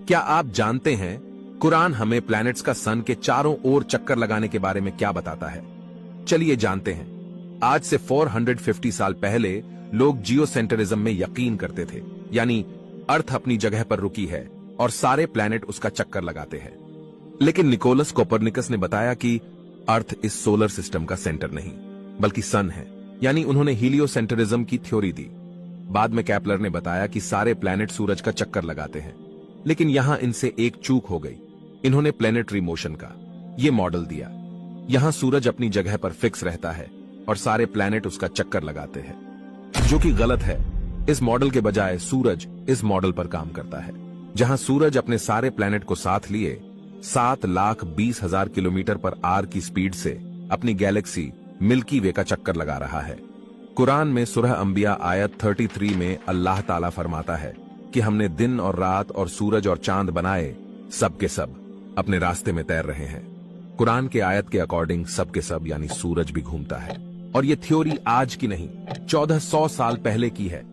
क्या आप जानते हैं कुरान हमें प्लैनेट्स का सन के चारों ओर चक्कर लगाने के बारे में क्या बताता है? चलिए जानते हैं। आज से 450 साल पहले लोग जियोसेंट्रिज्म में यकीन करते थे, यानी अर्थ अपनी जगह पर रुकी है और सारे प्लैनेट उसका चक्कर लगाते हैं। लेकिन निकोलस कोपरनिकस ने बताया कि अर्थ इस सोलर सिस्टम का सेंटर नहीं बल्कि सन है, यानी उन्होंने हीलियोसेंट्रिज्म की थ्योरी दी। बाद में केपलर ने बताया कि सारे प्लैनेट सूरज का चक्कर लगाते हैं, लेकिन यहां इनसे एक चूक हो गई। इन्होंने प्लैनेटरी मोशन का यह मॉडल दिया। यहां सूरज अपनी जगह पर फिक्स रहता है और सारे प्लैनेट उसका चक्कर लगाते हैं, जो कि गलत है। इस मॉडल के बजाय सूरज इस मॉडल पर काम करता है, जहां सूरज अपने सारे प्लैनेट को साथ लिए 7,20,000 किलोमीटर पर आर की स्पीड से अपनी गैलेक्सी मिल्की वे का चक्कर लगा रहा है। कुरान में सूरह अंबिया आयत 33 में अल्लाह ताला फरमाता है कि हमने दिन और रात और सूरज और चांद बनाए, सब के सब अपने रास्ते में तैर रहे हैं। कुरान के आयत के अकॉर्डिंग सब के सब यानी सूरज भी घूमता है, और ये थ्योरी आज की नहीं 1400 साल पहले की है।